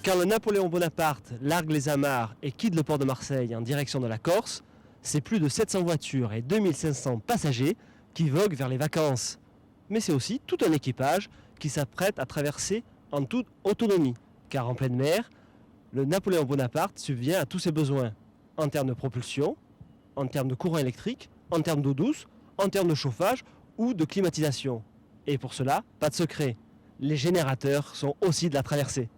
Quand le Napoléon Bonaparte largue les amarres et quitte le port de Marseille en direction de la Corse, c'est plus de 700 voitures et 2500 passagers qui voguent vers les vacances. Mais c'est aussi tout un équipage qui s'apprête à traverser en toute autonomie, car en pleine mer, le Napoléon Bonaparte subvient à tous ses besoins, en termes de propulsion, en termes de courant électrique, en termes d'eau douce, en termes de chauffage ou de climatisation. Et pour cela, pas de secret, les générateurs sont aussi de la traversée.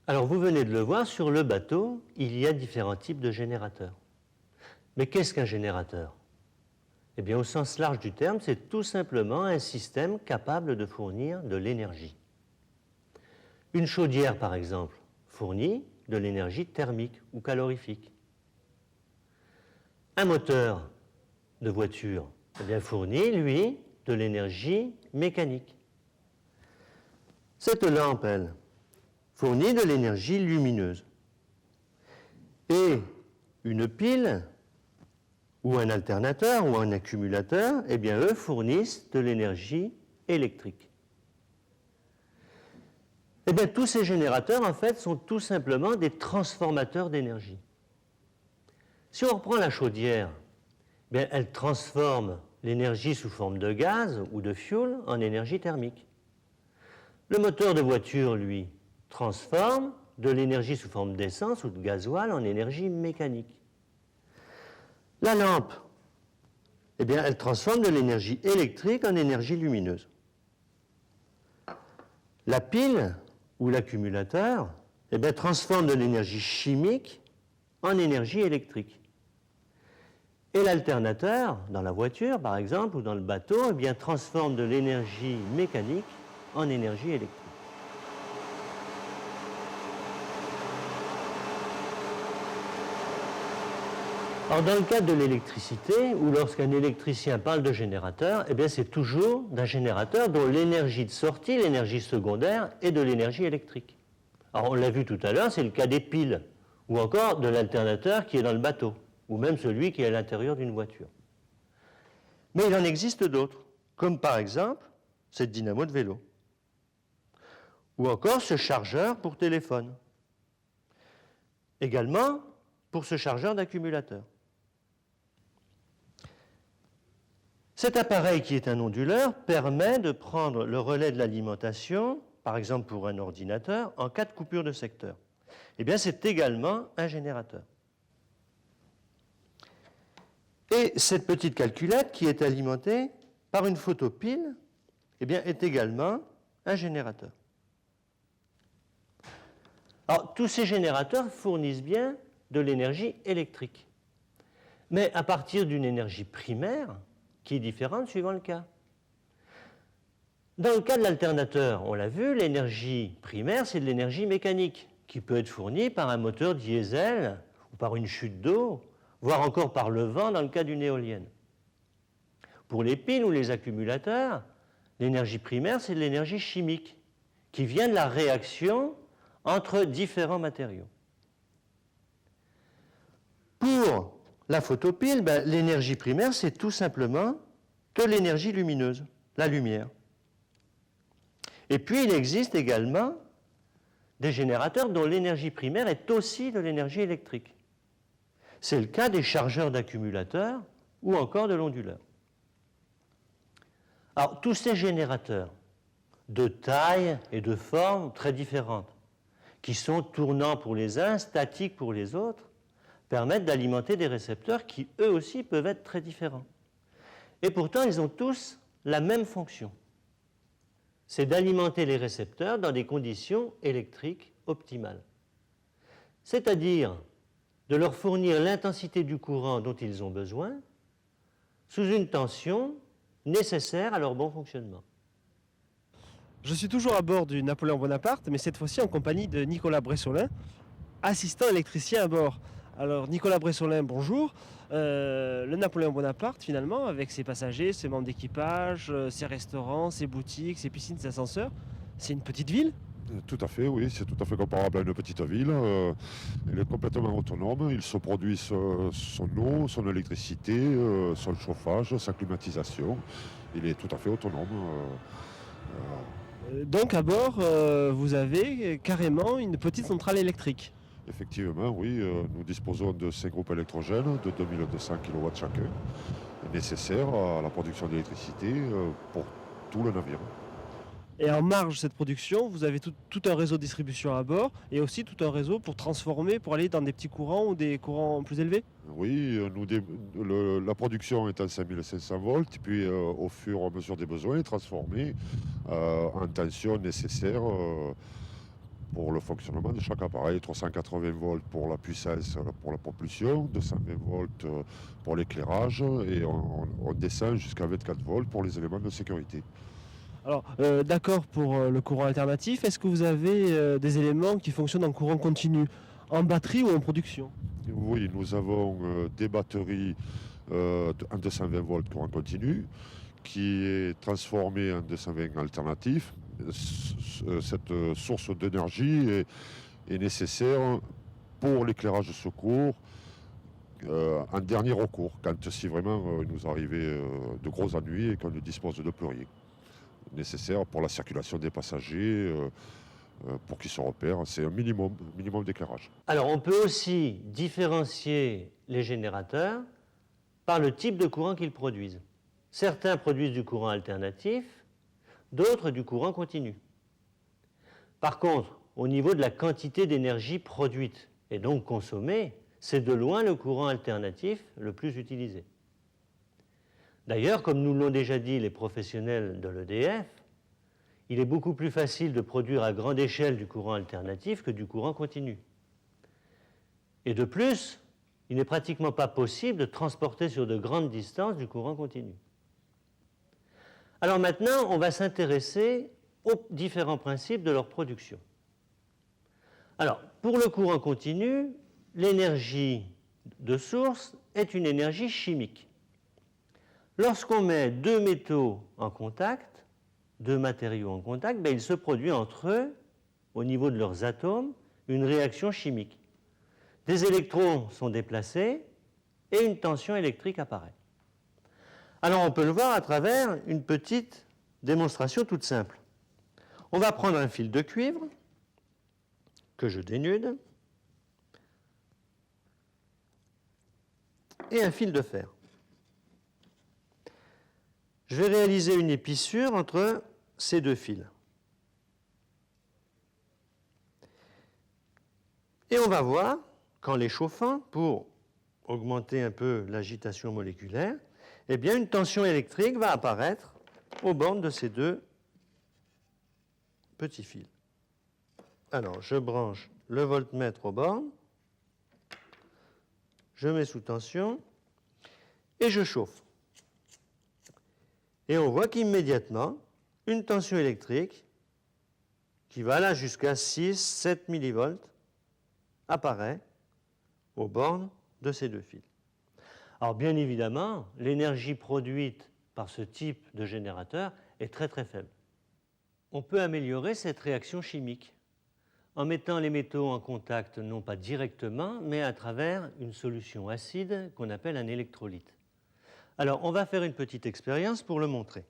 Alors vous venez de le voir, sur le bateau, il y a différents types de générateurs. Mais qu'est-ce qu'un générateur? Eh bien, au sens large du terme, c'est tout simplement un système capable de fournir de l'énergie. Une chaudière, par exemple, fournit de l'énergie thermique ou calorifique. Un moteur de voiture eh bien, fournit, lui, de l'énergie mécanique. Cette lampe, elle, fournit de l'énergie lumineuse. Et une pile, ou un alternateur, ou un accumulateur, eh bien, eux fournissent de l'énergie électrique. Eh bien, tous ces générateurs, en fait, sont tout simplement des transformateurs d'énergie. Si on reprend la chaudière, eh bien, elle transforme l'énergie sous forme de gaz ou de fioul en énergie thermique. Le moteur de voiture, lui, transforme de l'énergie sous forme d'essence ou de gasoil en énergie mécanique. La lampe, eh bien, elle transforme de l'énergie électrique en énergie lumineuse. La pile ou l'accumulateur, eh bien, transforme de l'énergie chimique en énergie électrique. Et l'alternateur, dans la voiture par exemple, ou dans le bateau, eh bien, transforme de l'énergie mécanique en énergie électrique. Alors, dans le cadre de l'électricité, ou lorsqu'un électricien parle de générateur, eh bien, c'est toujours d'un générateur dont l'énergie de sortie, l'énergie secondaire, est de l'énergie électrique. Alors, on l'a vu tout à l'heure, c'est le cas des piles, ou encore de l'alternateur qui est dans le bateau, ou même celui qui est à l'intérieur d'une voiture. Mais il en existe d'autres, comme par exemple cette dynamo de vélo, ou encore ce chargeur pour téléphone, également pour ce chargeur d'accumulateur. Cet appareil, qui est un onduleur, permet de prendre le relais de l'alimentation, par exemple pour un ordinateur, en cas de coupure de secteur. Eh bien, c'est également un générateur. Et cette petite calculette, qui est alimentée par une photopile, eh bien, est également un générateur. Alors, tous ces générateurs fournissent bien de l'énergie électrique, mais à partir d'une énergie primaire qui est différente suivant le cas. Dans le cas de l'alternateur, on l'a vu, l'énergie primaire, c'est de l'énergie mécanique qui peut être fournie par un moteur diesel ou par une chute d'eau, voire encore par le vent dans le cas d'une éolienne. Pour les piles ou les accumulateurs, l'énergie primaire, c'est de l'énergie chimique qui vient de la réaction entre différents matériaux. Pour la photopile, l'énergie primaire, c'est tout simplement de l'énergie lumineuse, la lumière. Et puis, il existe également des générateurs dont l'énergie primaire est aussi de l'énergie électrique. C'est le cas des chargeurs d'accumulateurs ou encore de l'onduleur. Alors, tous ces générateurs, de taille et de forme très différentes, qui sont tournants pour les uns, statiques pour les autres, permettent d'alimenter des récepteurs qui, eux aussi, peuvent être très différents. Et pourtant, ils ont tous la même fonction. C'est d'alimenter les récepteurs dans des conditions électriques optimales. C'est-à-dire de leur fournir l'intensité du courant dont ils ont besoin sous une tension nécessaire à leur bon fonctionnement. Je suis toujours à bord du Napoléon Bonaparte, mais cette fois-ci en compagnie de Nicolas Bressolin, assistant électricien à bord. Alors Nicolas Bressolin, bonjour. Le Napoléon Bonaparte, finalement, avec ses passagers, ses membres d'équipage, ses restaurants, ses boutiques, ses piscines, ses ascenseurs, c'est une petite ville? Tout à fait, oui, c'est tout à fait comparable à une petite ville. Il est complètement autonome, il se produit son eau, son électricité, son chauffage, sa climatisation. Il est tout à fait autonome. Donc à bord, vous avez carrément une petite centrale électrique. Effectivement, oui, nous disposons de 5 groupes électrogènes de 2200 kW chacun, nécessaires à la production d'électricité pour tout le navire. Et en marge de cette production, vous avez tout un réseau de distribution à bord et aussi tout un réseau pour transformer, pour aller dans des petits courants ou des courants plus élevés. Oui, la production est à 5500 volts, puis au fur et à mesure des besoins, est transformée en tension nécessaire pour le fonctionnement de chaque appareil. 380 volts pour la puissance, pour la propulsion, 220 volts pour l'éclairage, et on descend jusqu'à 24 volts pour les éléments de sécurité. Alors, d'accord pour le courant alternatif, est-ce que vous avez des éléments qui fonctionnent en courant continu, en batterie ou en production? Oui, nous avons des batteries en 220 volts courant continu, qui est transformée en 220 alternatif. Cette source d'énergie est nécessaire pour l'éclairage de secours en dernier recours, quand si vraiment il nous arrivait de gros ennuis et qu'on ne dispose de plus rien. Nécessaire pour la circulation des passagers, pour qu'ils se repèrent. C'est un minimum d'éclairage. Alors, on peut aussi différencier les générateurs par le type de courant qu'ils produisent. Certains produisent du courant alternatif, d'autres du courant continu. Par contre, au niveau de la quantité d'énergie produite et donc consommée, c'est de loin le courant alternatif le plus utilisé. D'ailleurs, comme nous l'ont déjà dit les professionnels de l'EDF, il est beaucoup plus facile de produire à grande échelle du courant alternatif que du courant continu. Et de plus, il n'est pratiquement pas possible de transporter sur de grandes distances du courant continu. Alors maintenant, on va s'intéresser aux différents principes de leur production. Alors, pour le courant continu, l'énergie de source est une énergie chimique. Lorsqu'on met deux métaux en contact, deux matériaux en contact, il se produit entre eux, au niveau de leurs atomes, une réaction chimique. Des électrons sont déplacés et une tension électrique apparaît. Alors on peut le voir à travers une petite démonstration toute simple. On va prendre un fil de cuivre que je dénude et un fil de fer. Je vais réaliser une épissure entre ces deux fils. Et on va voir qu'en les chauffant, pour augmenter un peu l'agitation moléculaire, eh bien une tension électrique va apparaître aux bornes de ces deux petits fils. Alors, je branche le voltmètre aux bornes, je mets sous tension et je chauffe. Et on voit qu'immédiatement, une tension électrique qui va là jusqu'à 6-7 millivolts apparaît aux bornes de ces deux fils. Alors bien évidemment, l'énergie produite par ce type de générateur est très très faible. On peut améliorer cette réaction chimique en mettant les métaux en contact non pas directement, mais à travers une solution acide qu'on appelle un électrolyte. Alors, on va faire une petite expérience pour le montrer.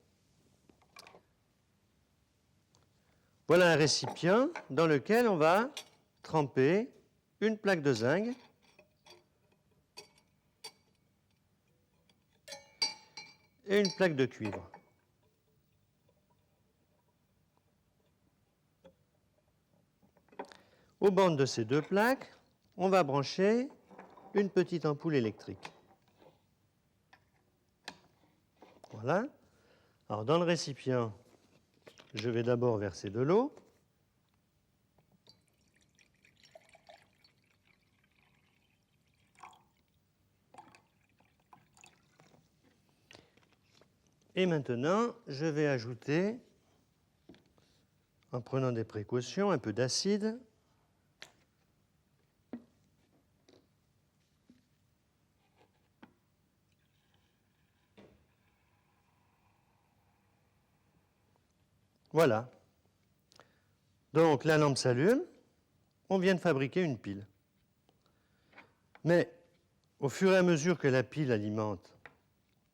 Voilà un récipient dans lequel on va tremper une plaque de zinc et une plaque de cuivre. Aux bornes de ces deux plaques, on va brancher une petite ampoule électrique. Voilà. Alors dans le récipient, je vais d'abord verser de l'eau. Et maintenant, je vais ajouter, en prenant des précautions, un peu d'acide. Voilà. Donc la lampe s'allume, on vient de fabriquer une pile. Mais au fur et à mesure que la pile alimente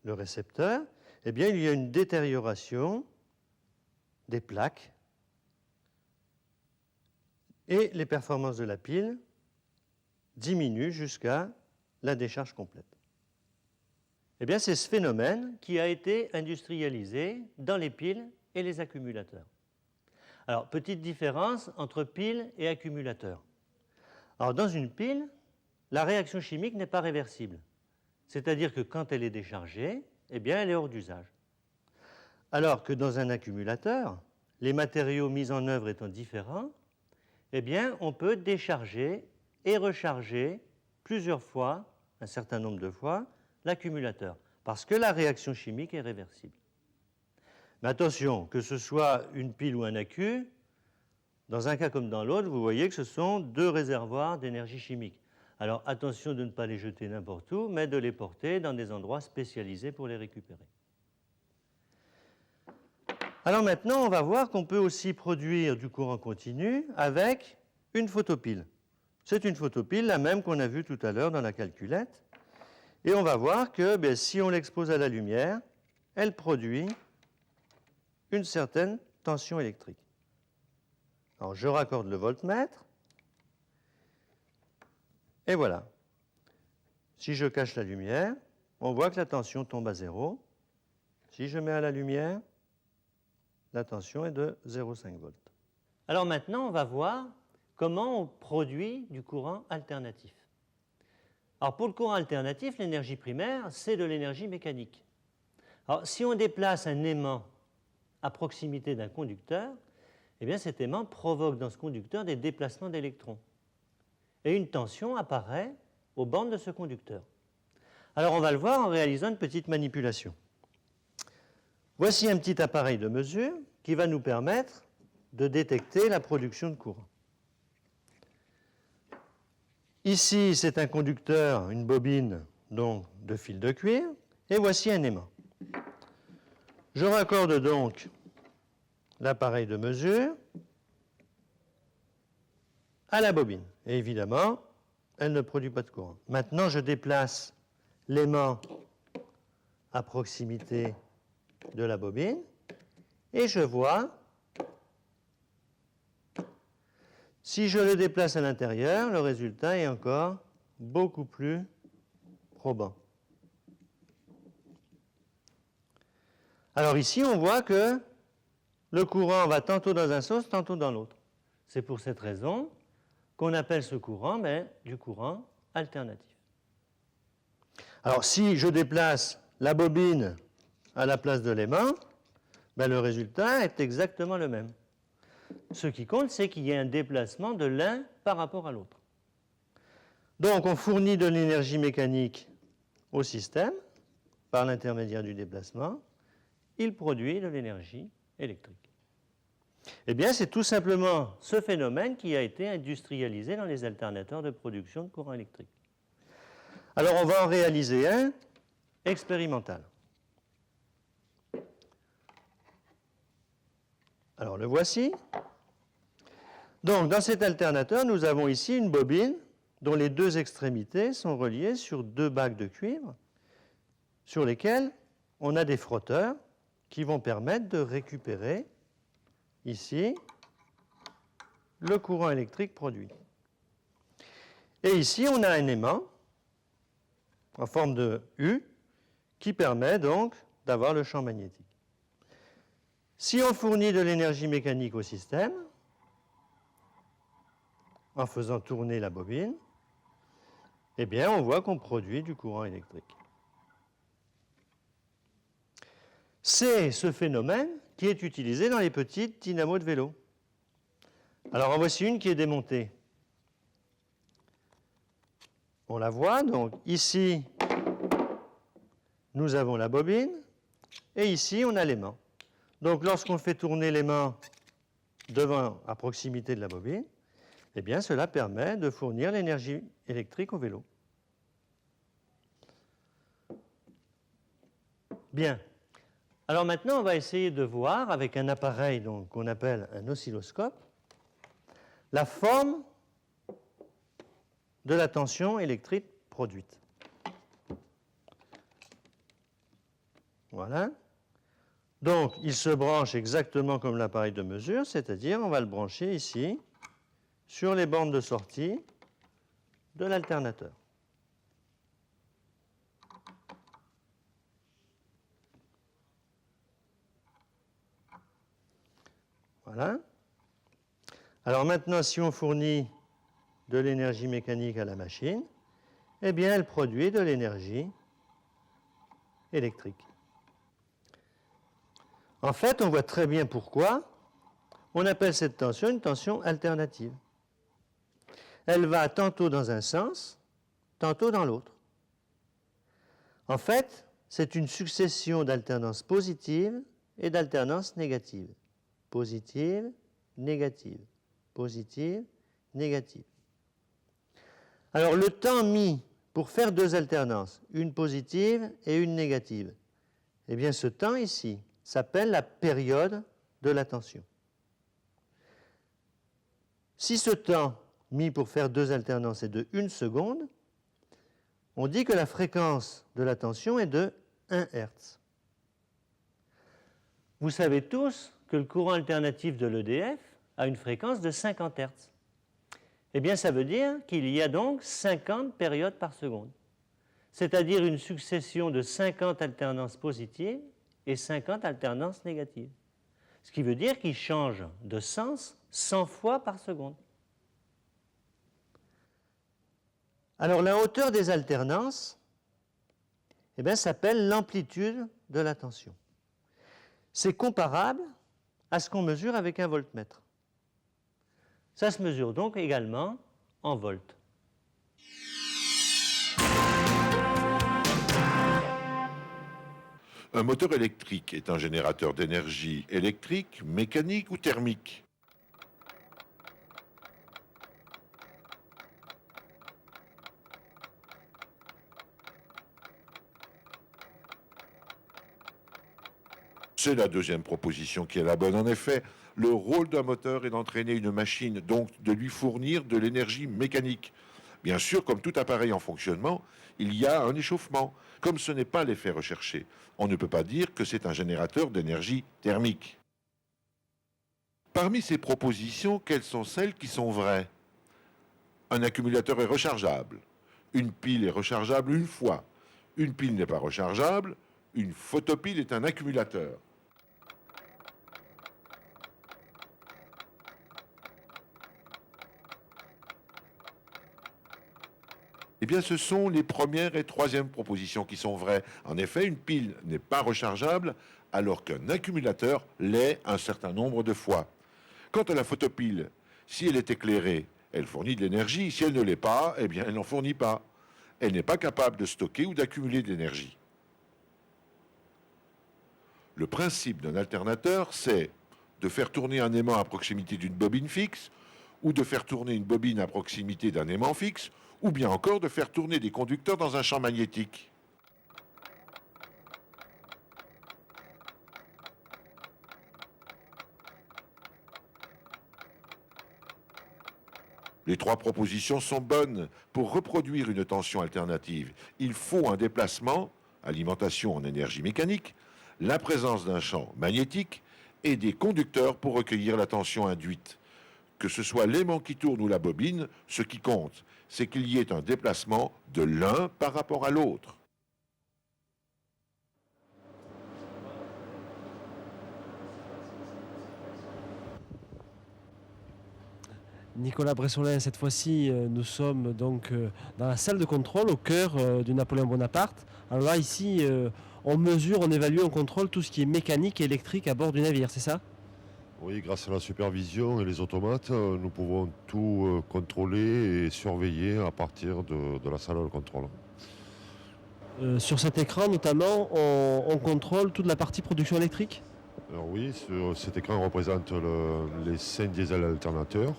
le récepteur, eh bien, il y a une détérioration des plaques et les performances de la pile diminuent jusqu'à la décharge complète. Eh bien, c'est ce phénomène qui a été industrialisé dans les piles et les accumulateurs. Alors, petite différence entre pile et accumulateur. Alors, dans une pile, la réaction chimique n'est pas réversible. C'est-à-dire que quand elle est déchargée, eh bien, elle est hors d'usage. Alors que dans un accumulateur, les matériaux mis en œuvre étant différents, eh bien, on peut décharger et recharger plusieurs fois, un certain nombre de fois, l'accumulateur, parce que la réaction chimique est réversible. Mais attention, que ce soit une pile ou un accu, dans un cas comme dans l'autre, vous voyez que ce sont deux réservoirs d'énergie chimique. Alors attention de ne pas les jeter n'importe où, mais de les porter dans des endroits spécialisés pour les récupérer. Alors maintenant, on va voir qu'on peut aussi produire du courant continu avec une photopile. C'est une photopile, la même qu'on a vue tout à l'heure dans la calculette. Et on va voir que si on l'expose à la lumière, elle produit une certaine tension électrique. Alors je raccorde le voltmètre. Et voilà. Si je cache la lumière, on voit que la tension tombe à 0. Si je mets à la lumière, la tension est de 0,5 volts. Alors maintenant, on va voir comment on produit du courant alternatif. Alors pour le courant alternatif, l'énergie primaire, c'est de l'énergie mécanique. Alors si on déplace un aimant à proximité d'un conducteur, eh bien cet aimant provoque dans ce conducteur des déplacements d'électrons. Et une tension apparaît aux bandes de ce conducteur. Alors on va le voir en réalisant une petite manipulation. Voici un petit appareil de mesure qui va nous permettre de détecter la production de courant. Ici, c'est un conducteur, une bobine donc de fil de cuir, et voici un aimant. Je raccorde donc l'appareil de mesure à la bobine. Et évidemment, elle ne produit pas de courant. Maintenant, je déplace l'aimant à proximité de la bobine et je vois, si je le déplace à l'intérieur, le résultat est encore beaucoup plus probant. Alors ici, on voit que le courant va tantôt dans un sens, tantôt dans l'autre. C'est pour cette raison qu'on appelle ce courant du courant alternatif. Alors si je déplace la bobine à la place de l'aimant, le résultat est exactement le même. Ce qui compte, c'est qu'il y ait un déplacement de l'un par rapport à l'autre. Donc on fournit de l'énergie mécanique au système par l'intermédiaire du déplacement. Il produit de l'énergie électrique. Eh bien, c'est tout simplement ce phénomène qui a été industrialisé dans les alternateurs de production de courant électrique. Alors, on va en réaliser un expérimental. Alors, le voici. Donc, dans cet alternateur, nous avons ici une bobine dont les deux extrémités sont reliées sur deux bacs de cuivre sur lesquels on a des frotteurs qui vont permettre de récupérer ici le courant électrique produit. Et ici, on a un aimant en forme de U qui permet donc d'avoir le champ magnétique. Si on fournit de l'énergie mécanique au système, en faisant tourner la bobine, eh bien, on voit qu'on produit du courant électrique. C'est ce phénomène qui est utilisé dans les petites dynamos de vélo. Alors, en voici une qui est démontée. On la voit, donc ici, nous avons la bobine, et ici, on a l'aimant. Donc, lorsqu'on fait tourner l'aimant à proximité de la bobine, eh bien, cela permet de fournir l'énergie électrique au vélo. Bien. Alors maintenant, on va essayer de voir, avec un appareil qu'on appelle un oscilloscope, la forme de la tension électrique produite. Voilà. Donc, il se branche exactement comme l'appareil de mesure, c'est-à-dire on va le brancher ici sur les bornes de sortie de l'alternateur. Voilà. Alors maintenant, si on fournit de l'énergie mécanique à la machine, eh bien, elle produit de l'énergie électrique. En fait, on voit très bien pourquoi on appelle cette tension une tension alternative. Elle va tantôt dans un sens, tantôt dans l'autre. En fait, c'est une succession d'alternances positives et d'alternances négatives. Positive, négative, positive, négative. Alors le temps mis pour faire deux alternances, une positive et une négative, eh bien ce temps ici s'appelle la période de la tension. Si ce temps mis pour faire deux alternances est de 1 seconde, on dit que la fréquence de la tension est de 1 Hertz. Vous savez tous que le courant alternatif de l'EDF a une fréquence de 50 Hertz. Eh bien, ça veut dire qu'il y a donc 50 périodes par seconde, c'est-à-dire une succession de 50 alternances positives et 50 alternances négatives. Ce qui veut dire qu'il change de sens 100 fois par seconde. Alors, la hauteur des alternances s'appelle l'amplitude de la tension. C'est comparable à ce qu'on mesure avec un voltmètre. Ça se mesure donc également en volts. Un moteur électrique est un générateur d'énergie électrique, mécanique ou thermique. C'est la deuxième proposition qui est la bonne. En effet, le rôle d'un moteur est d'entraîner une machine, donc de lui fournir de l'énergie mécanique. Bien sûr, comme tout appareil en fonctionnement, il y a un échauffement. Comme ce n'est pas l'effet recherché, on ne peut pas dire que c'est un générateur d'énergie thermique. Parmi ces propositions, quelles sont celles qui sont vraies? Un accumulateur est rechargeable. Une pile est rechargeable une fois. Une pile n'est pas rechargeable. Une photopile est un accumulateur. Eh bien, ce sont les premières et troisième propositions qui sont vraies. En effet, une pile n'est pas rechargeable, alors qu'un accumulateur l'est un certain nombre de fois. Quant à la photopile, si elle est éclairée, elle fournit de l'énergie. Si elle ne l'est pas, eh bien, elle n'en fournit pas. Elle n'est pas capable de stocker ou d'accumuler de l'énergie. Le principe d'un alternateur, c'est de faire tourner un aimant à proximité d'une bobine fixe, ou de faire tourner une bobine à proximité d'un aimant fixe, ou bien encore de faire tourner des conducteurs dans un champ magnétique. Les trois propositions sont bonnes. Pour reproduire une tension alternative, il faut un déplacement, alimentation en énergie mécanique, la présence d'un champ magnétique et des conducteurs pour recueillir la tension induite. Que ce soit l'aimant qui tourne ou la bobine, ce qui compte, c'est qu'il y ait un déplacement de l'un par rapport à l'autre. Nicolas Bressolin, cette fois-ci, nous sommes donc dans la salle de contrôle au cœur du Napoléon Bonaparte. Alors là, ici, on mesure, on évalue, on contrôle tout ce qui est mécanique et électrique à bord du navire, c'est ça ? Oui, grâce à la supervision et les automates, nous pouvons tout contrôler et surveiller à partir de la salle de contrôle. Sur cet écran, notamment, on contrôle toute la partie production électrique ? Alors oui, cet écran représente les 5 diesels alternateurs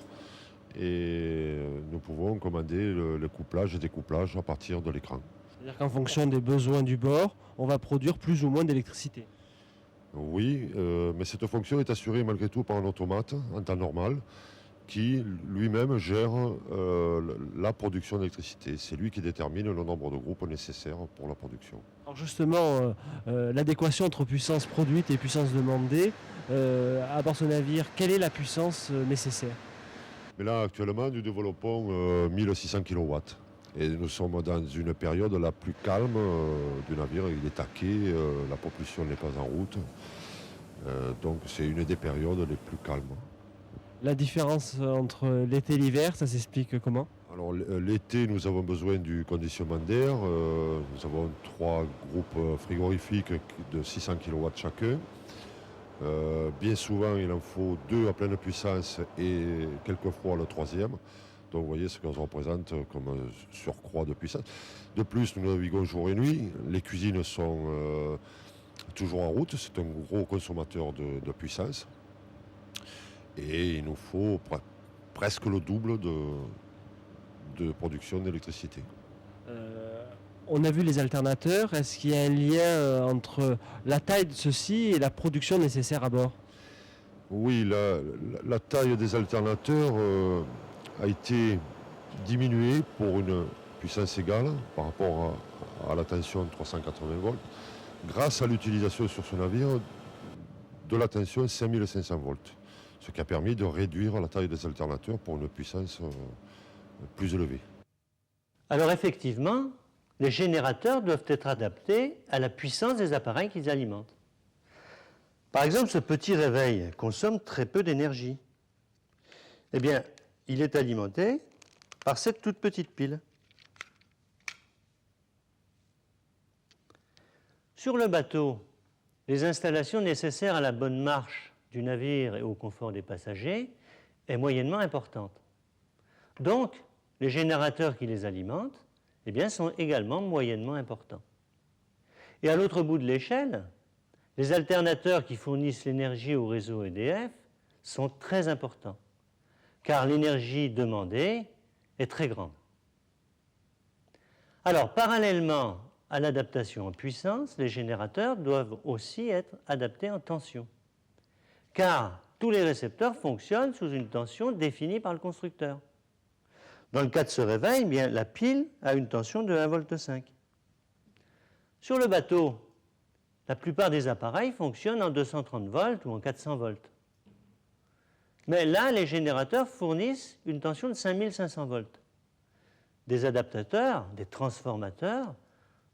et nous pouvons commander le couplage et découplage à partir de l'écran. C'est-à-dire qu'en fonction des besoins du bord, on va produire plus ou moins d'électricité. Oui, mais cette fonction est assurée malgré tout par un automate en temps normal qui lui-même gère la production d'électricité. C'est lui qui détermine le nombre de groupes nécessaires pour la production. Alors justement, l'adéquation entre puissance produite et puissance demandée, à bord de ce navire, quelle est la puissance nécessaire ? Mais là, actuellement, nous développons 1600 kW. Et nous sommes dans une période la plus calme du navire. Il est taqué, la propulsion n'est pas en route. Donc c'est une des périodes les plus calmes. La différence entre l'été et l'hiver, ça s'explique comment? Alors l'été, nous avons besoin du conditionnement d'air. Nous avons 3 groupes frigorifiques de 600 kW chacun. Bien souvent, il en faut 2 à pleine puissance et quelquefois le 3e. Donc vous voyez ce qu'on représente comme surcroît de puissance. De plus, nous naviguons jour et nuit. Les cuisines sont toujours en route. C'est un gros consommateur de puissance. Et il nous faut presque le double de production d'électricité. On a vu les alternateurs. Est-ce qu'il y a un lien entre la taille de ceux-ci et la production nécessaire à bord? Oui, la taille des alternateurs a été diminuée pour une puissance égale par rapport à la tension de 380 volts grâce à l'utilisation sur ce navire de la tension 5500 volts, ce qui a permis de réduire la taille des alternateurs pour une puissance plus élevée. Alors effectivement, les générateurs doivent être adaptés à la puissance des appareils qu'ils alimentent. Par exemple, ce petit réveil consomme très peu d'énergie. Eh bien, il est alimenté par cette toute petite pile. Sur le bateau, les installations nécessaires à la bonne marche du navire et au confort des passagers est moyennement importante. Donc, les générateurs qui les alimentent eh bien, sont également moyennement importants. Et à l'autre bout de l'échelle, les alternateurs qui fournissent l'énergie au réseau EDF sont très importants, car l'énergie demandée est très grande. Alors, parallèlement à l'adaptation en puissance, les générateurs doivent aussi être adaptés en tension, car tous les récepteurs fonctionnent sous une tension définie par le constructeur. Dans le cas de ce réveil, eh bien, la pile a une tension de 1,5 V. Sur le bateau, la plupart des appareils fonctionnent en 230 volts ou en 400 volts. Mais là, les générateurs fournissent une tension de 5500 volts. Des adaptateurs, des transformateurs,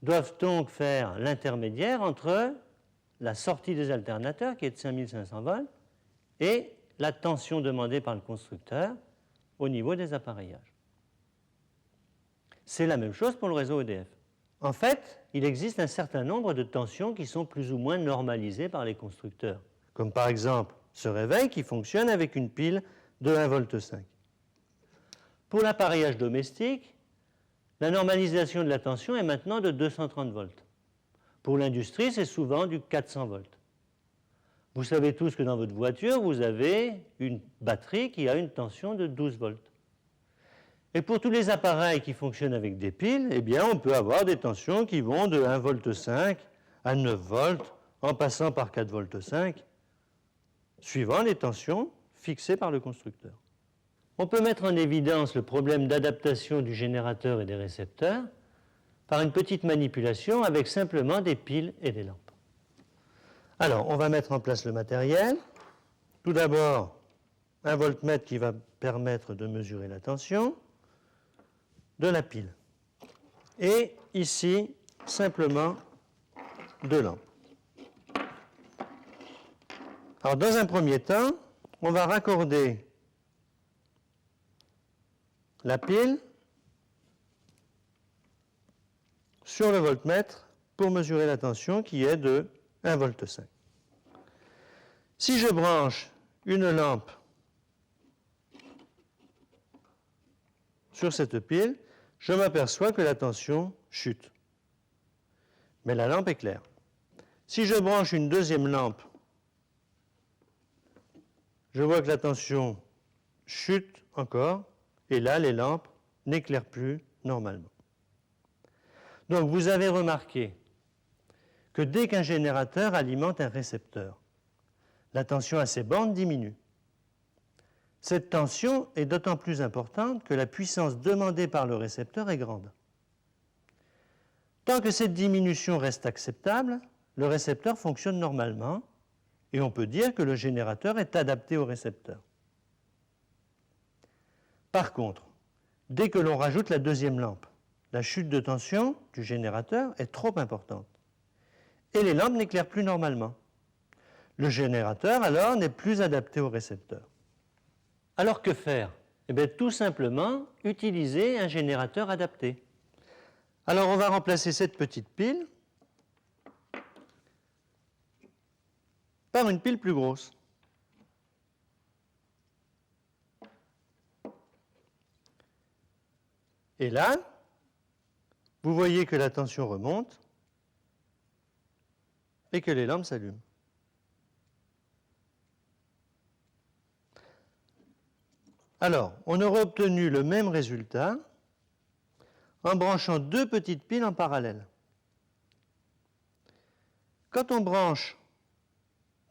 doivent donc faire l'intermédiaire entre la sortie des alternateurs, qui est de 5500 volts, et la tension demandée par le constructeur au niveau des appareillages. C'est la même chose pour le réseau EDF. En fait, il existe un certain nombre de tensions qui sont plus ou moins normalisées par les constructeurs, comme par exemple ce réveil qui fonctionne avec une pile de 1,5 V. Pour l'appareillage domestique, la normalisation de la tension est maintenant de 230 volts. Pour l'industrie, c'est souvent du 400 volts. Vous savez tous que dans votre voiture, vous avez une batterie qui a une tension de 12 volts. Et pour tous les appareils qui fonctionnent avec des piles, eh bien, on peut avoir des tensions qui vont de 1,5 V à 9 volts, en passant par 4,5 V, suivant les tensions fixées par le constructeur. On peut mettre en évidence le problème d'adaptation du générateur et des récepteurs par une petite manipulation avec simplement des piles et des lampes. Alors, on va mettre en place le matériel. Tout d'abord, un voltmètre qui va permettre de mesurer la tension de la pile. Et ici, simplement 2 lampes. Alors, dans un premier temps, on va raccorder la pile sur le voltmètre pour mesurer la tension qui est de 1,5 V. Si je branche une lampe sur cette pile, je m'aperçois que la tension chute. Mais la lampe est claire. Si je branche une deuxième lampe, je vois que la tension chute encore, et là, les lampes n'éclairent plus normalement. Donc, vous avez remarqué que dès qu'un générateur alimente un récepteur, la tension à ses bornes diminue. Cette tension est d'autant plus importante que la puissance demandée par le récepteur est grande. Tant que cette diminution reste acceptable, le récepteur fonctionne normalement et on peut dire que le générateur est adapté au récepteur. Par contre, dès que l'on rajoute la deuxième lampe, la chute de tension du générateur est trop importante et les lampes n'éclairent plus normalement. Le générateur, alors, n'est plus adapté au récepteur. Alors que faire? Eh bien, tout simplement, utiliser un générateur adapté. Alors, on va remplacer cette petite pile par une pile plus grosse. Et là, vous voyez que la tension remonte et que les lampes s'allument. Alors, on aurait obtenu le même résultat en branchant deux petites piles en parallèle. Quand on branche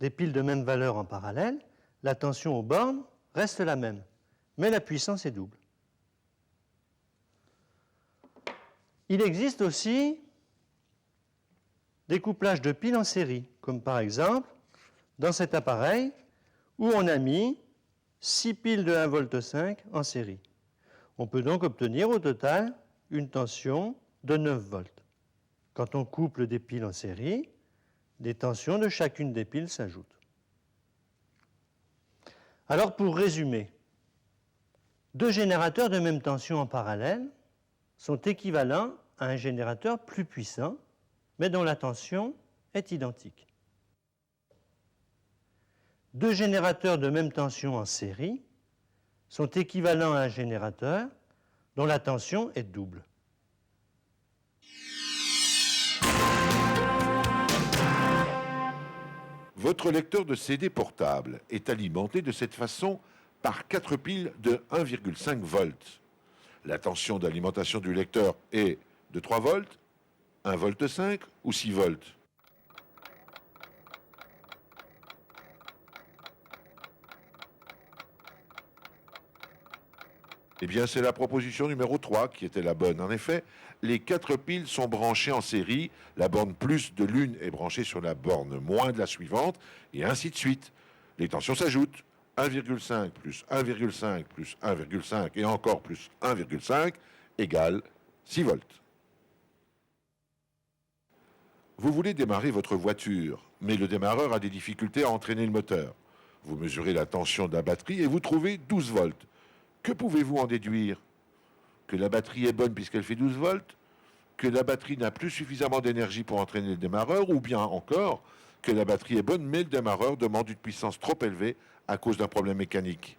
des piles de même valeur en parallèle, la tension aux bornes reste la même, mais la puissance est double. Il existe aussi des couplages de piles en série, comme par exemple dans cet appareil où on a mis 6 piles de 1,5 V en série. On peut donc obtenir au total une tension de 9 volts. Quand on couple des piles en série, les tensions de chacune des piles s'ajoutent. Alors pour résumer, deux générateurs de même tension en parallèle sont équivalents à un générateur plus puissant, mais dont la tension est identique. Deux générateurs de même tension en série sont équivalents à un générateur dont la tension est double. Votre lecteur de CD portable est alimenté de cette façon par 4 piles de 1,5 volts. La tension d'alimentation du lecteur est de 3 volts, 1,5 volt ou 6 volts. Eh bien, c'est la proposition numéro 3 qui était la bonne. En effet, les 4 piles sont branchées en série. La borne plus de l'une est branchée sur la borne moins de la suivante, et ainsi de suite. Les tensions s'ajoutent. 1,5 plus 1,5 plus 1,5 et encore plus 1,5 égale 6 volts. Vous voulez démarrer votre voiture, mais le démarreur a des difficultés à entraîner le moteur. Vous mesurez la tension de la batterie et vous trouvez 12 volts. Que pouvez-vous en déduire? Que la batterie est bonne puisqu'elle fait 12 volts? Que la batterie n'a plus suffisamment d'énergie pour entraîner le démarreur? Ou bien encore, que la batterie est bonne mais le démarreur demande une puissance trop élevée à cause d'un problème mécanique?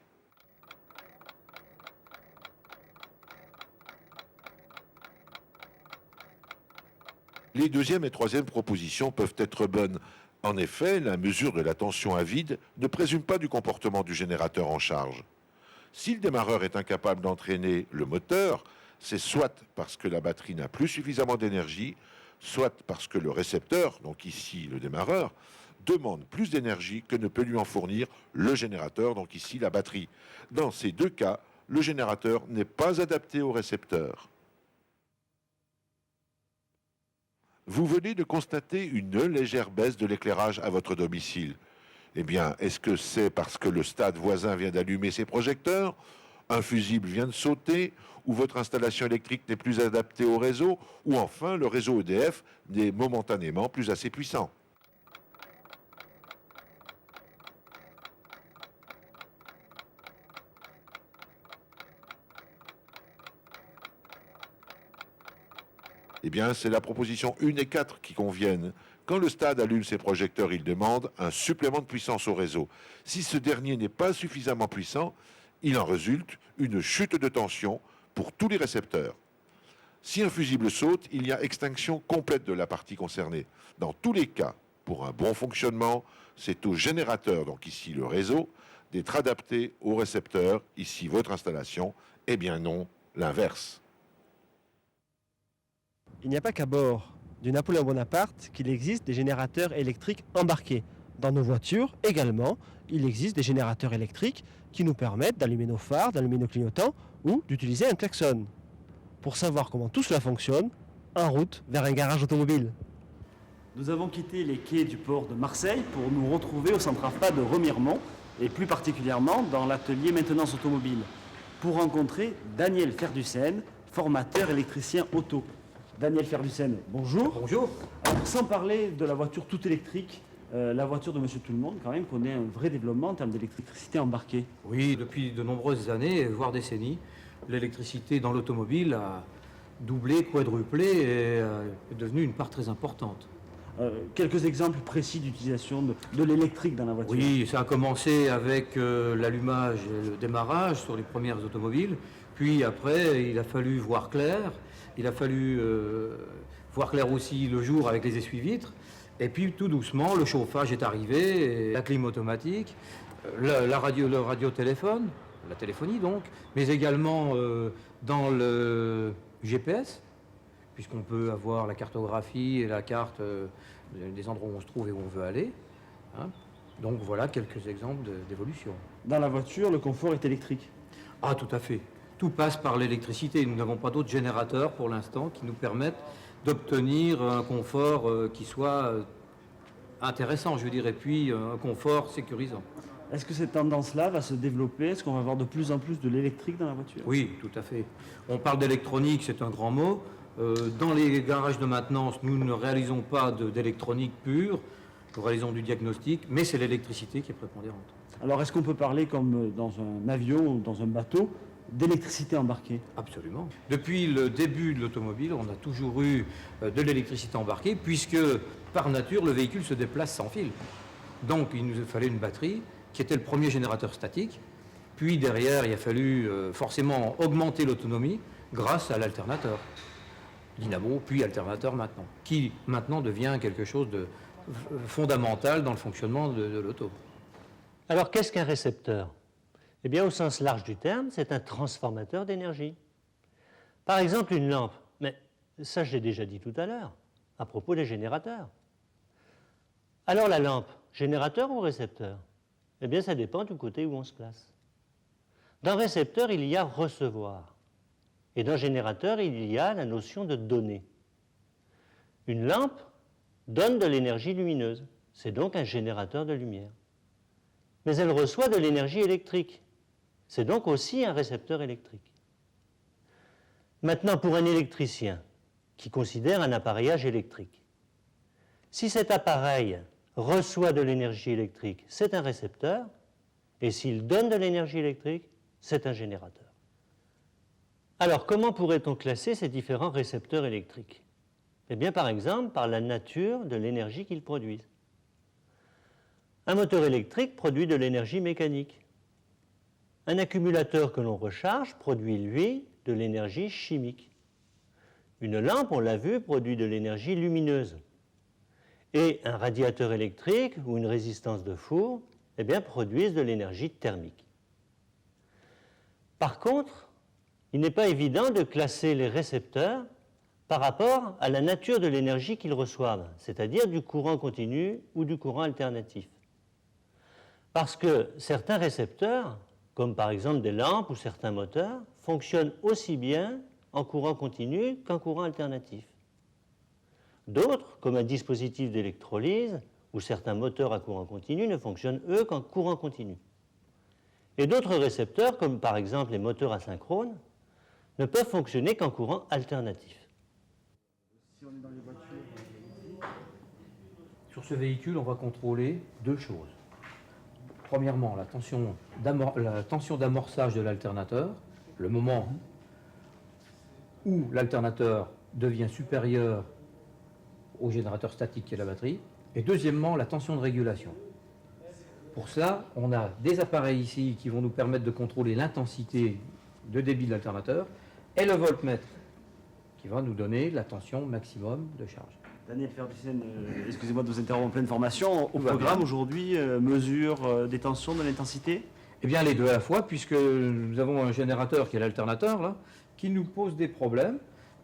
Les deuxième et troisième propositions peuvent être bonnes. En effet, la mesure de la tension à vide ne présume pas du comportement du générateur en charge. Si le démarreur est incapable d'entraîner le moteur, c'est soit parce que la batterie n'a plus suffisamment d'énergie, soit parce que le récepteur, donc ici le démarreur, demande plus d'énergie que ne peut lui en fournir le générateur, donc ici la batterie. Dans ces deux cas, le générateur n'est pas adapté au récepteur. Vous venez de constater une légère baisse de l'éclairage à votre domicile. Eh bien, est-ce que c'est parce que le stade voisin vient d'allumer ses projecteurs, un fusible vient de sauter, ou votre installation électrique n'est plus adaptée au réseau, ou enfin le réseau EDF n'est momentanément plus assez puissant? Eh bien, c'est la proposition 1 et 4 qui conviennent. Quand le stade allume ses projecteurs, il demande un supplément de puissance au réseau. Si ce dernier n'est pas suffisamment puissant, il en résulte une chute de tension pour tous les récepteurs. Si un fusible saute, il y a extinction complète de la partie concernée. Dans tous les cas, pour un bon fonctionnement, c'est au générateur, donc ici le réseau, d'être adapté au récepteur, ici votre installation, et bien non l'inverse. Il n'y a pas qu'à bord du Napoléon Bonaparte qu'il existe des générateurs électriques embarqués. Dans nos voitures également, il existe des générateurs électriques qui nous permettent d'allumer nos phares, d'allumer nos clignotants ou d'utiliser un klaxon. Pour savoir comment tout cela fonctionne, en route vers un garage automobile. Nous avons quitté les quais du port de Marseille pour nous retrouver au centre AFPA de Remiremont et plus particulièrement dans l'atelier maintenance automobile. pour rencontrer Daniel Ferdussen, formateur électricien auto. Daniel Ferdussen, bonjour. Bonjour. Alors, sans parler de la voiture toute électrique, la voiture de Monsieur Tout-le-Monde, quand même, connaît un vrai développement en termes d'électricité embarquée. Oui, depuis de nombreuses années, voire décennies, l'électricité dans l'automobile a doublé, quadruplé et est devenue une part très importante. Quelques exemples précis d'utilisation de l'électrique dans la voiture. Oui, ça a commencé avec l'allumage et le démarrage sur les premières automobiles. Puis après, il a fallu voir clair. Il a fallu voir clair aussi le jour avec les essuie-vitres. Et puis tout doucement, le chauffage est arrivé, et la clim automatique, le radiotéléphone, la téléphonie donc, mais également dans le GPS, puisqu'on peut avoir la cartographie et la carte des endroits où on se trouve et où on veut aller. Hein. Donc voilà quelques exemples d'évolution. Dans la voiture, le confort est électrique. Ah, tout à fait. Tout passe par l'électricité. Nous n'avons pas d'autres générateurs pour l'instant qui nous permettent d'obtenir un confort qui soit intéressant, je veux dire, et puis un confort sécurisant. Est-ce que cette tendance-là va se développer? Est-ce qu'on va avoir de plus en plus de l'électrique dans la voiture? Oui, tout à fait. On parle d'électronique, c'est un grand mot. Dans les garages de maintenance, nous ne réalisons pas d'électronique pure, nous réalisons du diagnostic, mais c'est l'électricité qui est prépondérante. Alors, est-ce qu'on peut parler, comme dans un avion ou dans un bateau, d'électricité embarquée? Absolument. Depuis le début de l'automobile, on a toujours eu de l'électricité embarquée, puisque par nature, le véhicule se déplace sans fil. Donc, il nous fallait une batterie, qui était le premier générateur statique. Puis derrière, il a fallu forcément augmenter l'autonomie grâce à l'alternateur. Dynamo, puis alternateur maintenant, qui maintenant devient quelque chose de fondamental dans le fonctionnement de l'auto. Alors, qu'est-ce qu'un récepteur? Eh bien, au sens large du terme, c'est un transformateur d'énergie. Par exemple, une lampe. Mais ça, je l'ai déjà dit tout à l'heure, à propos des générateurs. Alors, la lampe, générateur ou récepteur? Eh bien, ça dépend du côté où on se place. Dans récepteur, il y a recevoir. Et dans générateur, il y a la notion de donner. Une lampe donne de l'énergie lumineuse. C'est donc un générateur de lumière. Mais elle reçoit de l'énergie électrique. C'est donc aussi un récepteur électrique. Maintenant, pour un électricien qui considère un appareillage électrique, si cet appareil reçoit de l'énergie électrique, c'est un récepteur, et s'il donne de l'énergie électrique, c'est un générateur. Alors, comment pourrait-on classer ces différents récepteurs électriques? Eh bien, par exemple, par la nature de l'énergie qu'ils produisent. Un moteur électrique produit de l'énergie mécanique. Un accumulateur que l'on recharge produit, lui, de l'énergie chimique. Une lampe, on l'a vu, produit de l'énergie lumineuse. Et un radiateur électrique ou une résistance de four, eh bien, produisent de l'énergie thermique. Par contre, il n'est pas évident de classer les récepteurs par rapport à la nature de l'énergie qu'ils reçoivent, c'est-à-dire du courant continu ou du courant alternatif. Parce que certains récepteurs, comme par exemple des lampes ou certains moteurs, fonctionnent aussi bien en courant continu qu'en courant alternatif. D'autres, comme un dispositif d'électrolyse ou certains moteurs à courant continu, ne fonctionnent, eux, qu'en courant continu. Et d'autres récepteurs, comme par exemple les moteurs asynchrones, ne peuvent fonctionner qu'en courant alternatif. Sur ce véhicule, on va contrôler deux choses. Premièrement, la tension d'amorçage de l'alternateur, le moment où l'alternateur devient supérieur au générateur statique qui est la batterie. Et deuxièmement, la tension de régulation. Pour cela, on a des appareils ici qui vont nous permettre de contrôler l'intensité de débit de l'alternateur et le voltmètre qui va nous donner la tension maximum de charge. Daniel Ferdussen, excusez-moi de vous interrompre en pleine formation. Au Tout va programme bien. aujourd'hui, mesure des tensions, de l'intensité? Eh bien, les deux à la fois, puisque nous avons un générateur qui est l'alternateur, là, qui nous pose des problèmes.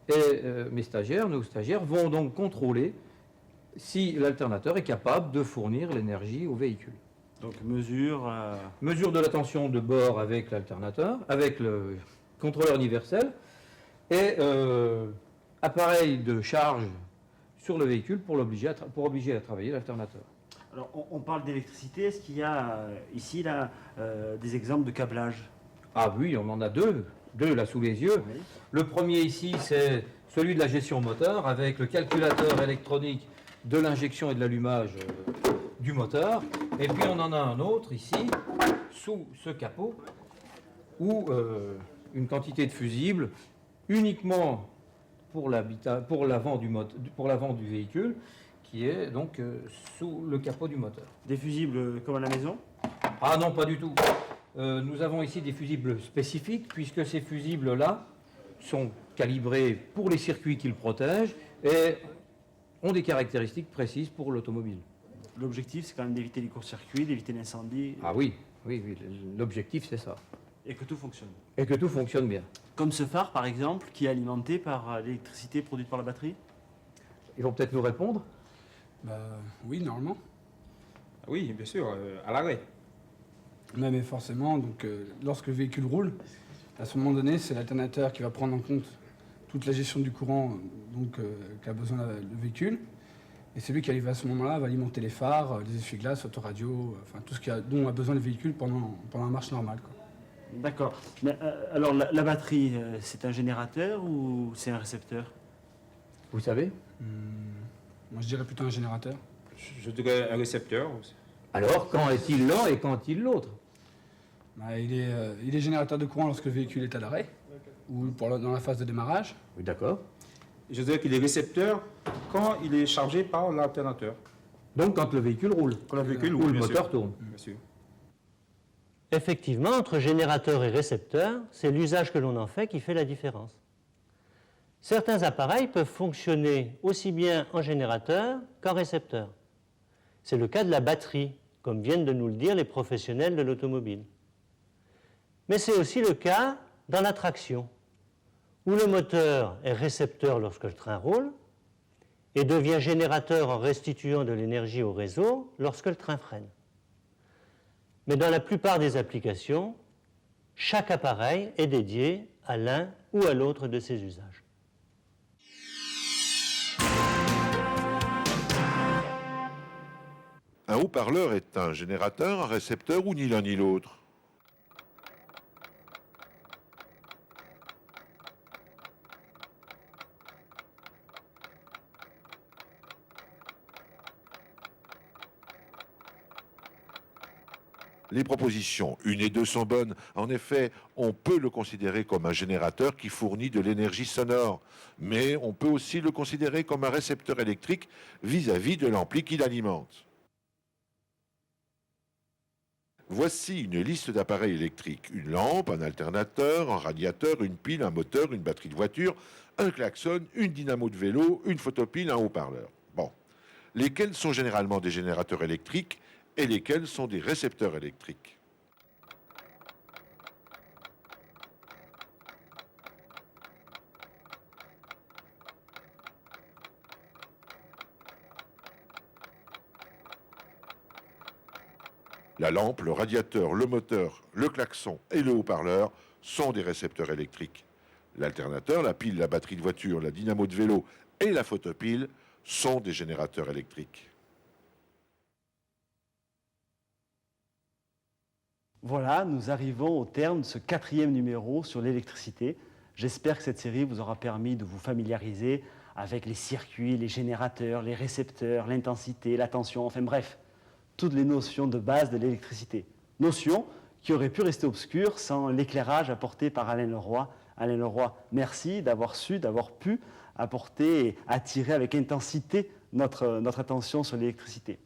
Et nos stagiaires, vont donc contrôler si l'alternateur est capable de fournir l'énergie au véhicule. Donc mesure... Mesure de la tension de bord avec l'alternateur, avec le contrôleur universel, et appareil de charge sur le véhicule pour obliger à travailler l'alternateur. Alors on parle d'électricité, est-ce qu'il y a ici là, des exemples de câblage? Ah oui, on en a deux là sous les yeux. Oui. Le premier ici, c'est celui de la gestion moteur avec le calculateur électronique de l'injection et de l'allumage du moteur. Et puis on en a un autre ici, sous ce capot, où une quantité de fusibles uniquement pour l'avant du véhicule, qui est donc sous le capot du moteur. Des fusibles comme à la maison? Ah non, pas du tout. Nous avons ici des fusibles spécifiques, puisque ces fusibles-là sont calibrés pour les circuits qu'ils protègent et ont des caractéristiques précises pour l'automobile. L'objectif, c'est quand même d'éviter les courts-circuits, d'éviter l'incendie Ah oui, l'objectif c'est ça. et que tout fonctionne. Et que tout fonctionne bien. Comme ce phare, par exemple, qui est alimenté par l'électricité produite par la batterie? Ils vont peut-être nous répondre. Oui, normalement. Oui, bien sûr, à l'arrêt. Mais forcément, donc, lorsque le véhicule roule, à ce moment donné, c'est l'alternateur qui va prendre en compte toute la gestion du courant qu'a besoin le véhicule. Et c'est lui qui arrive à ce moment-là, va alimenter les phares, les essuie-glaces, l'autoradio, enfin tout ce dont a besoin le véhicule pendant la marche normale, quoi. D'accord. Mais alors, la batterie, c'est un générateur ou c'est un récepteur? Vous savez? Moi, je dirais plutôt un générateur. Je dirais un récepteur. Alors, quand est-il l'un et quand est-il l'autre? Il est générateur de courant lorsque le véhicule est à l'arrêt ou dans la phase de démarrage. Oui, d'accord. Je dirais qu'il est récepteur quand il est chargé par l'alternateur. Donc, quand le véhicule roule. Quand le véhicule Ou roule, le bien moteur sûr. tourne. Bien sûr. Effectivement, entre générateur et récepteur, c'est l'usage que l'on en fait qui fait la différence. Certains appareils peuvent fonctionner aussi bien en générateur qu'en récepteur. C'est le cas de la batterie, comme viennent de nous le dire les professionnels de l'automobile. Mais c'est aussi le cas dans la traction, où le moteur est récepteur lorsque le train roule et devient générateur en restituant de l'énergie au réseau lorsque le train freine. Mais dans la plupart des applications, chaque appareil est dédié à l'un ou à l'autre de ces usages. Un haut-parleur est un générateur, un récepteur ou ni l'un ni l'autre? Les propositions 1 et 2 sont bonnes. En effet, on peut le considérer comme un générateur qui fournit de l'énergie sonore, mais on peut aussi le considérer comme un récepteur électrique vis-à-vis de l'ampli qui l'alimente. Voici une liste d'appareils électriques. Une lampe, un alternateur, un radiateur, une pile, un moteur, une batterie de voiture, un klaxon, une dynamo de vélo, une photopile, un haut-parleur. Bon. Lesquels sont généralement des générateurs électriques et lesquels sont des récepteurs électriques? La lampe, le radiateur, le moteur, le klaxon et le haut-parleur sont des récepteurs électriques. L'alternateur, la pile, la batterie de voiture, la dynamo de vélo et la photopile sont des générateurs électriques. Voilà, nous arrivons au terme de ce 4e numéro sur l'électricité. J'espère que cette série vous aura permis de vous familiariser avec les circuits, les générateurs, les récepteurs, l'intensité, la tension, enfin bref, toutes les notions de base de l'électricité. Notions qui auraient pu rester obscures sans l'éclairage apporté par Alain Leroy. Alain Leroy, merci d'avoir pu apporter et attirer avec intensité notre attention sur l'électricité.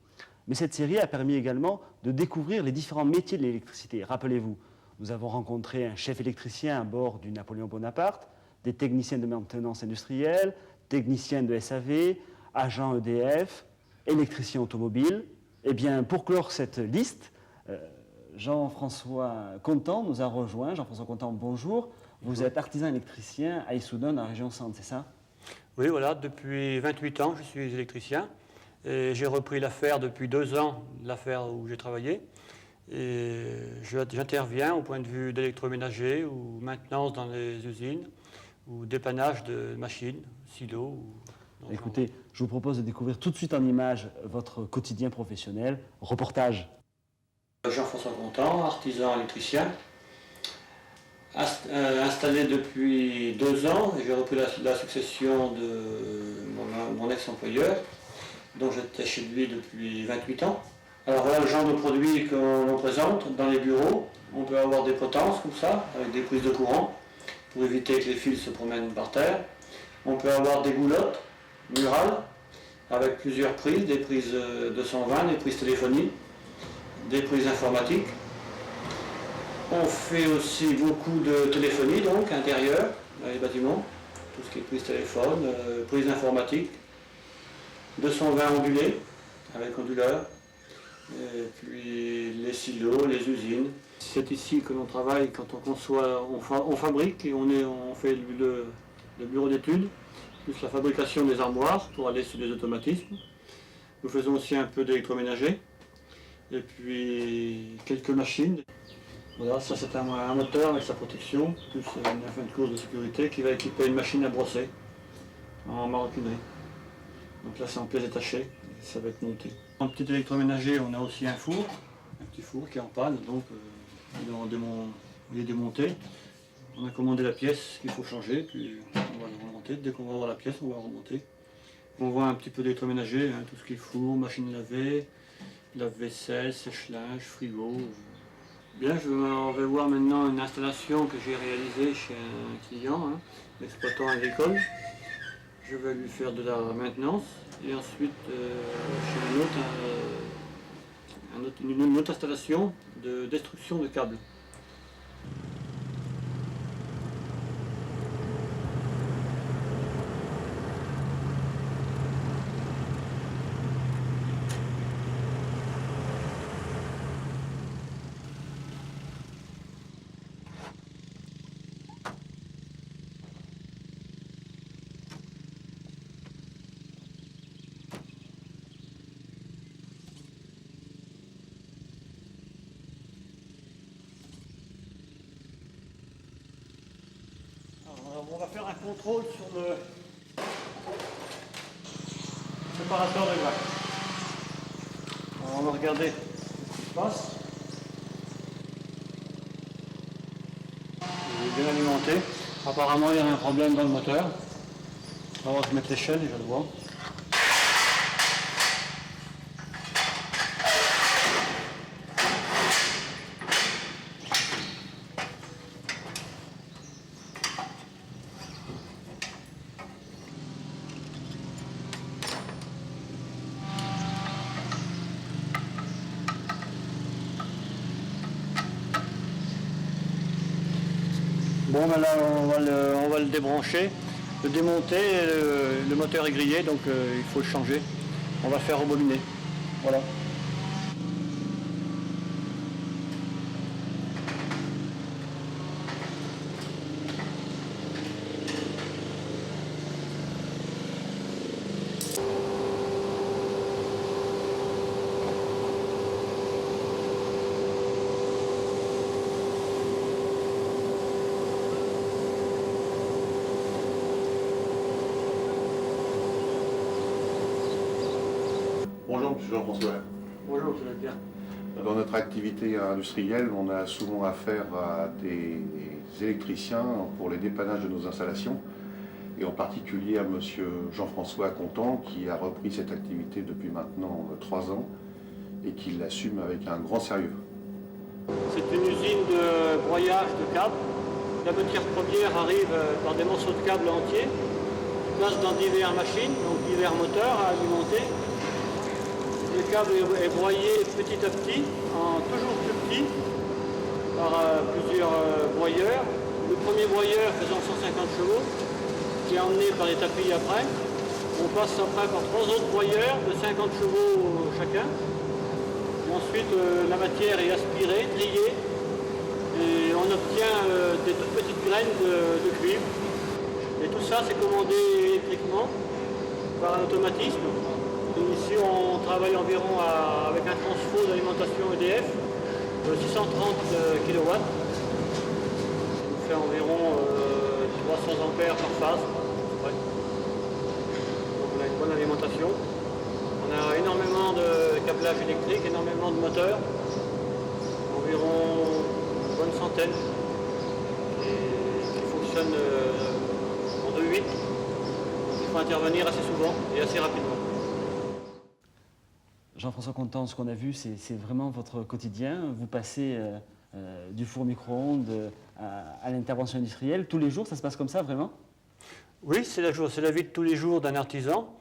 Mais cette série a permis également de découvrir les différents métiers de l'électricité. Rappelez-vous, nous avons rencontré un chef électricien à bord du Napoléon Bonaparte, des techniciens de maintenance industrielle, techniciens de SAV, agents EDF, électriciens automobiles. Eh bien, pour clore cette liste, Jean-François Contant nous a rejoint. Jean-François Contant, bonjour. Vous êtes artisan électricien à Issoudun, dans la région Centre, c'est ça? Oui, voilà, depuis 28 ans, je suis électricien. Et j'ai repris l'affaire depuis 2 ans, l'affaire où j'ai travaillé. Et j'interviens au point de vue d'électroménager ou maintenance dans les usines ou dépannage de machines, silos. Écoutez, je vous propose de découvrir tout de suite en images votre quotidien professionnel. Reportage. Jean-François Contant, artisan électricien. Installé depuis 2 ans, et j'ai repris la succession de mon ex-employeur, dont j'étais chez lui depuis 28 ans. Alors voilà le genre de produit qu'on présente dans les bureaux. On peut avoir des potences comme ça, avec des prises de courant, pour éviter que les fils se promènent par terre. On peut avoir des goulottes murales, avec plusieurs prises, des prises 220, des prises téléphonie, des prises informatiques. On fait aussi beaucoup de téléphonie, donc intérieure, dans les bâtiments, tout ce qui est prise téléphone, prise informatique, 220 ondulés, avec onduleur, et puis les silos, les usines. C'est ici que l'on travaille quand on conçoit, on fabrique et on fait le bureau d'études, plus la fabrication des armoires pour aller sur des automatismes. Nous faisons aussi un peu d'électroménager, et puis quelques machines. Voilà, ça c'est un moteur avec sa protection, plus une fin de course de sécurité qui va équiper une machine à brosser en maroquinerie. Donc là c'est en pièces détachées, et ça va être monté. En petit électroménager, on a aussi un four, un petit four qui est en panne, donc il est démonté. On a commandé la pièce qu'il faut changer, puis on va le remonter. Dès qu'on va avoir la pièce, on va remonter. On voit un petit peu d'électroménager, hein, tout ce qui est four, machine à laver, lave-vaisselle, sèche-linge, frigo. Bien, on va voir maintenant une installation que j'ai réalisée chez un client, hein, exploitant agricole. Je vais lui faire de la maintenance et ensuite chez une autre installation de destruction de câbles. On va faire un contrôle sur le séparateur de vagues. On va regarder ce qui se passe. Il est bien alimenté. Apparemment, il y a un problème dans le moteur. On va se mettre l'échelle, je le vois. Bon, ben là, on va le débrancher, le démonter, le moteur est grillé, donc il faut le changer. On va le faire rebobiner. Voilà. Bonjour, M. Jean-François. Bonjour, ça va bien. Dans notre activité industrielle, on a souvent affaire à des électriciens pour les dépannages de nos installations, et en particulier à M. Jean-François Contant, qui a repris cette activité depuis maintenant 3 ans et qui l'assume avec un grand sérieux. C'est une usine de broyage de câbles. La matière première arrive par des morceaux de câbles entiers, qui passent dans diverses machines, donc divers moteurs à alimenter. Le câble est broyé petit à petit, toujours plus petit, par plusieurs broyeurs. Le premier broyeur faisant 150 chevaux, qui est emmené par les tapis après. On passe après par 3 autres broyeurs de 50 chevaux chacun. Et ensuite, la matière est aspirée, triée, et on obtient des toutes petites graines de cuivre. Et tout ça, c'est commandé électriquement par un automatisme. Ici, on travaille environ avec un transfo d'alimentation EDF de 630 kW. Ça nous fait environ 300 ampères par phase. Ouais. Donc on a une bonne alimentation. On a énormément de câblage électrique, énormément de moteurs, environ une bonne centaine. et qui fonctionne en 2/8. Il faut intervenir assez souvent et assez rapidement. Jean-François Contant, ce qu'on a vu, c'est vraiment votre quotidien. Vous passez du four micro-ondes à l'intervention industrielle. Tous les jours, ça se passe comme ça, vraiment? Oui, c'est la vie de tous les jours d'un artisan.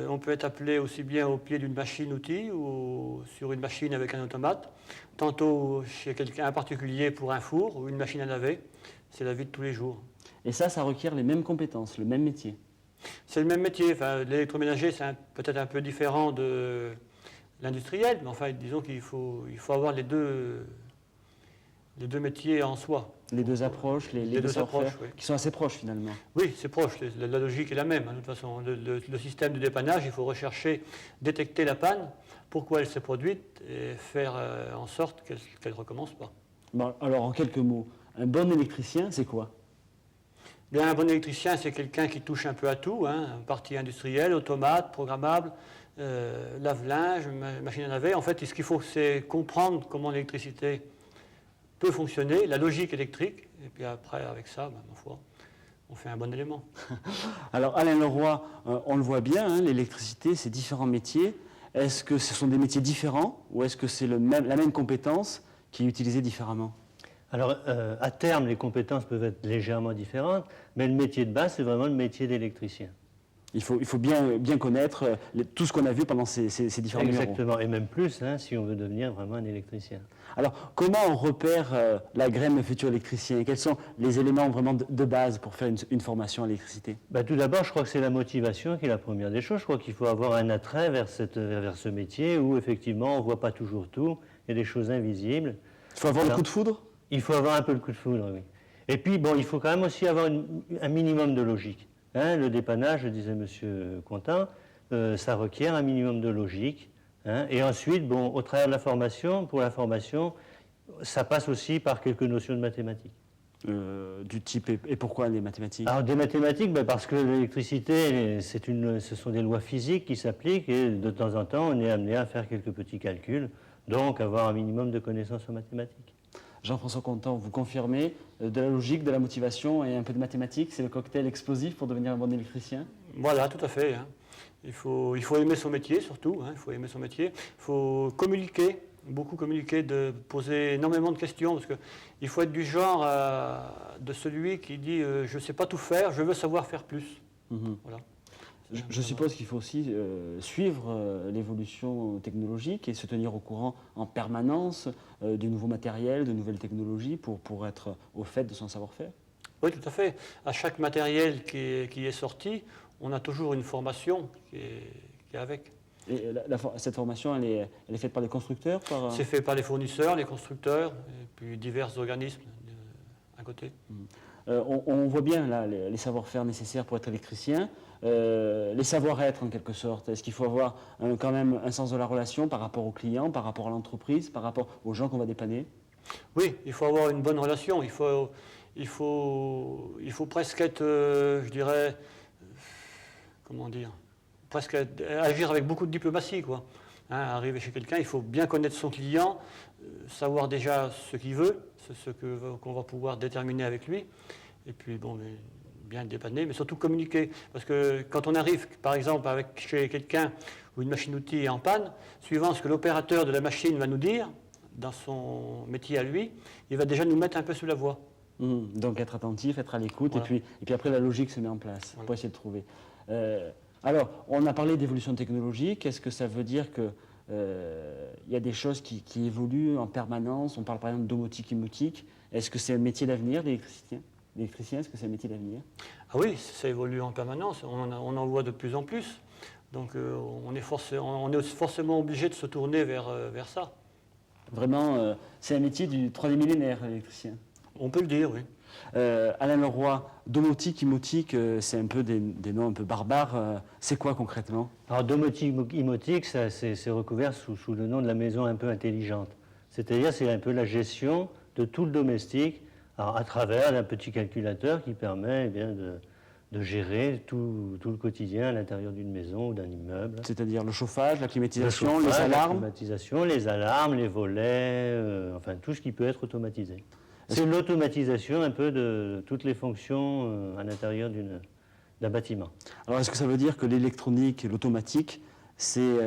On peut être appelé aussi bien au pied d'une machine-outil ou sur une machine avec un automate, tantôt chez un particulier pour un four ou une machine à laver. C'est la vie de tous les jours. Et ça requiert les mêmes compétences, le même métier. C'est le même métier. Enfin, l'électroménager, c'est peut-être un peu différent de l'industriel, mais enfin, disons qu'il faut avoir les deux métiers en soi. Les deux approches, les deux approches, savoir-faire, oui. qui sont assez proches finalement. Oui, c'est proche. La logique est la même. De toute façon, le système de dépannage, il faut rechercher, détecter la panne, pourquoi elle s'est produite, et faire en sorte qu'elle ne recommence pas. Bon, alors, en quelques mots, un bon électricien, c'est quoi? Bien, un bon électricien, c'est quelqu'un qui touche un peu à tout, hein, partie industrielle, automate, programmable, lave-linge, machine à laver. En fait, ce qu'il faut, c'est comprendre comment l'électricité peut fonctionner, la logique électrique, et puis après, avec ça, ma foi, on fait un bon élément. Alors, Alain Leroy, on le voit bien, hein, l'électricité, c'est différents métiers. Est-ce que ce sont des métiers différents ou est-ce que c'est la même compétence qui est utilisée différemment? Alors, à terme, les compétences peuvent être légèrement différentes, mais le métier de base, c'est vraiment le métier d'électricien. Il faut bien connaître tout ce qu'on a vu pendant ces différents numéros. Exactement, et même plus, hein, si on veut devenir vraiment un électricien. Alors, comment on repère la graine d'un futur électricien? Quels sont les éléments vraiment de base pour faire une formation à l'électricité? Tout d'abord, je crois que c'est la motivation qui est la première des choses. Je crois qu'il faut avoir un attrait vers ce métier où, effectivement, on ne voit pas toujours tout. Il y a des choses invisibles. Il faut avoir le coup de foudre? Il faut avoir un peu le coup de foudre, oui. Et puis, bon, il faut quand même aussi avoir un minimum de logique. Hein, le dépannage, disait M. Contant, ça requiert un minimum de logique. Hein, et ensuite, bon, au travers de la formation, pour la formation, ça passe aussi par quelques notions de mathématiques. Du type, et pourquoi les mathématiques? Alors, des mathématiques, parce que l'électricité, ce sont des lois physiques qui s'appliquent et de temps en temps, on est amené à faire quelques petits calculs, donc avoir un minimum de connaissances en mathématiques. Jean-François Contant, vous confirmez de la logique, de la motivation et un peu de mathématiques, c'est le cocktail explosif pour devenir un bon électricien? Voilà, tout à fait. Hein. Il faut aimer son métier surtout. Hein. Il faut aimer son métier. Il faut communiquer, beaucoup communiquer, de poser énormément de questions parce qu'il faut être du genre de celui qui dit je ne sais pas tout faire, je veux savoir faire plus. Voilà. Je suppose qu'il faut aussi suivre l'évolution technologique et se tenir au courant en permanence du nouveau matériel, de nouvelles technologies pour être au fait de son savoir-faire. Oui, tout à fait. À chaque matériel qui est sorti, on a toujours une formation qui est avec. Et cette formation, elle est faite par les constructeurs? C'est fait par les fournisseurs, les constructeurs, et puis divers organismes à côté. On voit bien là les savoir-faire nécessaires pour être électricien. Les savoir-être en quelque sorte. Est-ce qu'il faut avoir quand même un sens de la relation par rapport aux clients, par rapport à l'entreprise, par rapport aux gens qu'on va dépanner? Oui, il faut avoir une bonne relation. Il faut presque être, je dirais, comment dire, presque agir avec beaucoup de diplomatie, quoi. Hein, arriver chez quelqu'un, il faut bien connaître son client, savoir déjà ce qu'il veut, ce qu'on va pouvoir déterminer avec lui, et puis bon, bien le dépanner, mais surtout communiquer. Parce que quand on arrive, par exemple, chez quelqu'un où une machine-outil est en panne, suivant ce que l'opérateur de la machine va nous dire, dans son métier à lui, il va déjà nous mettre un peu sous la voie. Donc être attentif, être à l'écoute, Voilà. et puis après la logique se met en place pour essayer de trouver. Alors, on a parlé d'évolution technologique. Est-ce que ça veut dire qu'il y a des choses qui évoluent en permanence? On parle par exemple de domotique, imotique. Est-ce que c'est un métier d'avenir, l'électricien? Est-ce que c'est un métier d'avenir? Ah oui, ça évolue en permanence. On en voit de plus en plus. Donc on est forcément obligé de se tourner vers ça. Vraiment, c'est un métier du troisième millénaire, l'électricien. On peut le dire, oui. Alain Leroy, domotique, imotique, c'est un peu des noms un peu barbares. C'est quoi concrètement? Alors, domotique, imotique, c'est recouvert sous le nom de la maison un peu intelligente. C'est-à-dire, c'est un peu la gestion de tout le domestique à travers un petit calculateur qui permet de gérer tout le quotidien à l'intérieur d'une maison ou d'un immeuble. C'est-à-dire le chauffage, la climatisation, les alarmes? La climatisation, les alarmes, les volets, enfin tout ce qui peut être automatisé. C'est l'automatisation un peu de toutes les fonctions à l'intérieur d'un bâtiment. Alors est-ce que ça veut dire que l'électronique et l'automatique, c'est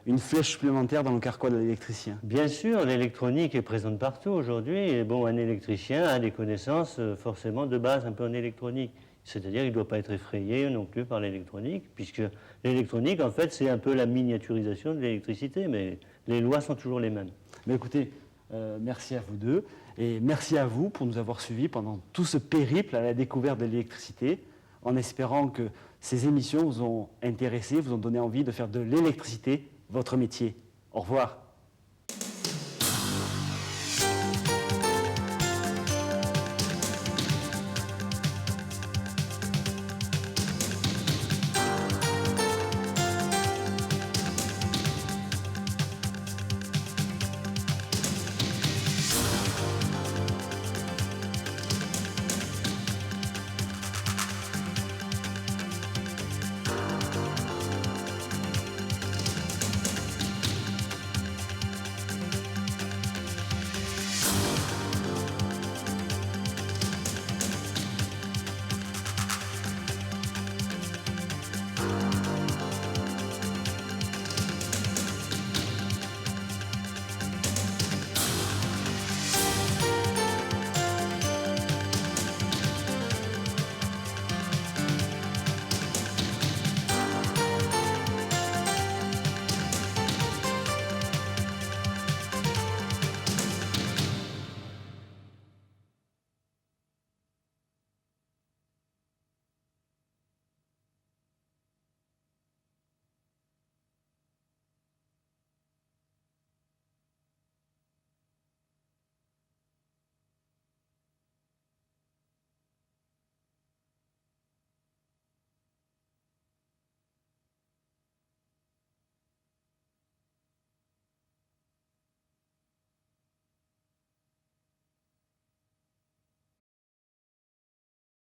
une flèche supplémentaire dans le carquois de l'électricien? Bien sûr, l'électronique est présente partout aujourd'hui. Et bon, un électricien a des connaissances forcément de base un peu en électronique. C'est-à-dire qu'il ne doit pas être effrayé non plus par l'électronique, puisque l'électronique, en fait, c'est un peu la miniaturisation de l'électricité, mais les lois sont toujours les mêmes. Mais écoutez, merci à vous deux, et merci à vous pour nous avoir suivis pendant tout ce périple à la découverte de l'électricité, en espérant que ces émissions vous ont intéressé, vous ont donné envie de faire de l'électricité votre métier. Au revoir.